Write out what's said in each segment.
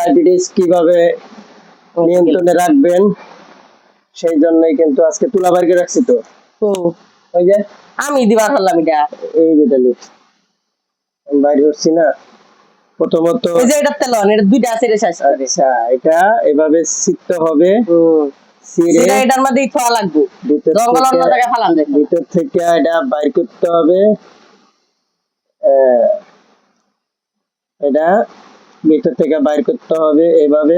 Diabetes কিভাবে নিয়ন্ত্রণে রাখবেন সেই জন্যই কিন্তু আজকে তুলা বাইর করে রাখছি। তো ওই যে আমি দিবার হলাম এটা, এই যে তাহলে বাইর করছি না। প্রথমত এই যে এটা তেলন, এটা দুইটা আছে রে শেষ করে। আচ্ছা, এটা এভাবে ছিটতে হবে। ছিঁড়ে সেটা এটার মধ্যেই থোয়া লাগবে, জঙ্গল অন্য জায়গায় ফালান যায়। ভিতর থেকে এটা বাইর করতে হবে। এটা ভিতর থেকে বাইর করতে হবে এইভাবে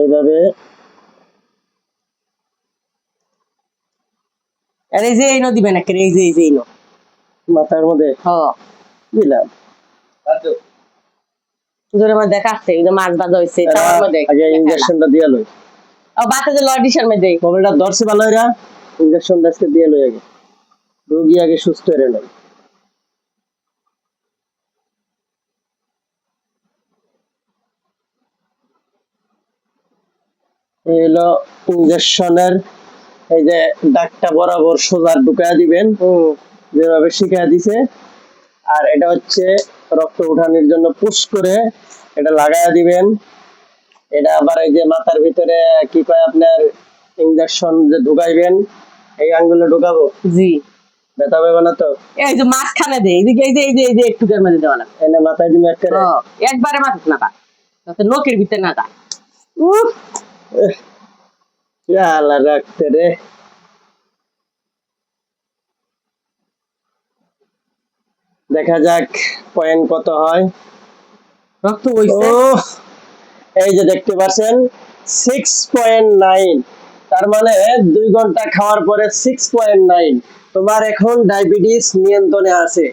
এইভাবে। আর এই যে এই নদী দিবেন একটা, এই যে এই মাথার মধ্যে দিলাম। সুন্দর আমার দেখাচ্ছে এই যে মাছ ভাজা হইছে তার মধ্যে আগে ইনজেকশনটা দিয়ে লই। ও বাতে যে লডিশার মধ্যে মোবাইলটা ধরছে ভালো এরা, ইনজেকশনটা আজকে দিয়ে লই। আগে রোগী আগে সুস্থ হয়ে নাই। এই হলো ইনজেকশনের, এই যে দাগটা বরাবর সোজা ঢুকায়া দিবেন যেভাবে শিখায়া দিছে। আর এটা হচ্ছে রক্ত উঠানোর জন্য পুশ করে এটা লাগায়া দিবেন। এটা আবার এই যে মাথার ভিতরে কি কয় আপনার ইনজেকশন যে ঢুকাইবেন, এই আঙ্গুলে ঢুকাবো। জি, ব্যথা পাবে না তো? এই যে মাঝখানে দেই, এই যে এই যে একটু এর মধ্যে দেওয়া লাগবে। এনে মাথায় দিবে একবারে, একবারে মাথা না পা, যাতে নখের ভিতরে না যায়। উফ, আল্লাহ রাখতে রে। দেখা যাক পয়েন্ট কত হয়। রক্ত হইছে, এই যে দেখতে পাচ্ছেন 6.9, তার মানে 2 ঘন্টা খাওয়ার পরে 6.9। তোমার এখন ডায়াবেটিস নিয়ন্ত্রণে আছে।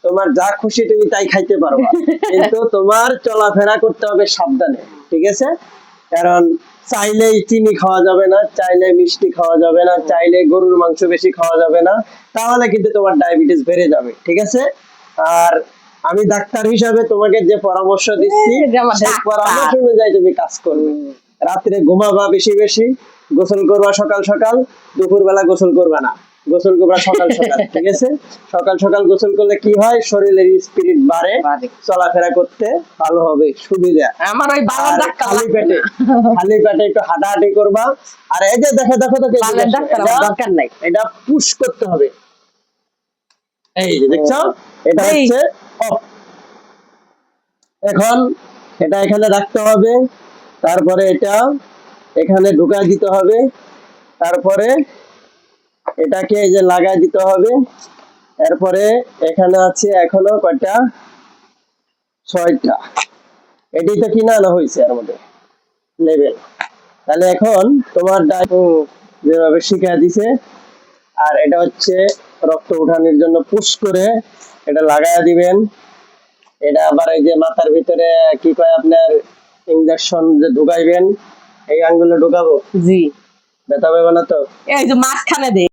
তোমার যা খুশি তুমি তাই খাইতে পারবা, কিন্তু তোমার চলাফেরা করতে হবে সাবধানে, ঠিক আছে? কারণ চাইলেই চিনি খাওয়া যাবে না, চাইলে মিষ্টি খাওয়া যাবে না, চাইলে গরুর মাংস বেশি খাওয়া যাবে না, তাহলে কিন্তু তোমার ডায়াবেটিস বেড়ে যাবে, ঠিক আছে? আর আমি ডাক্তার হিসাবে তোমাকে যে পরামর্শ দিচ্ছি সেই পরামর্শ অনুযায়ী তুমি কাজ করবে। রাত্রে ঘুমাবা বেশি বেশি, গোসল করবা সকাল সকাল, দুপুর বেলা গোসল করবা না, গোসল করবা সকাল সকাল, ঠিক আছে? সকাল সকাল গোসল করলে কি হয়, শরীরের স্পিরিট বাড়ে, চলাফেরা করতে ভালো হবে, সুবিধা। আমার ওই বাবার ডাক্তার খালি পেটে একটু হাঁটাহাঁটি করবা। আর এই যে দেখো দেখো তো দরকার নাই, এটা পুশ করতে হবে। এই যে দেখছো, এটা হচ্ছে অফ। এখন এটা এখানে রাখতে হবে, তারপরে এটা এখানে ঢুকায় দিতে হবে, তারপরে এটাকে এই যে লাগাই দিতে হবে। এরপরে এখানে আছে এখনো কয়টা, 6টা। এটি তো কিনা আনা হয়েছে এর মধ্যে লেভেল। তাহলে এখন তোমার যেভাবে শিখিয়ে দিছে, আর এটা হচ্ছে রক্ত উঠানোর জন্য পুশ করে এটা লাগায়া দিবেন। এটা আবার এই যে মাথার ভিতরে কি কয় আপনার ইনজেকশন যে ঢুকাইবেন, এই আঙ্গুলে ঢুকাবো। জি, ব্যথা পাবে না তো? এই যে মাঝখানে দেই।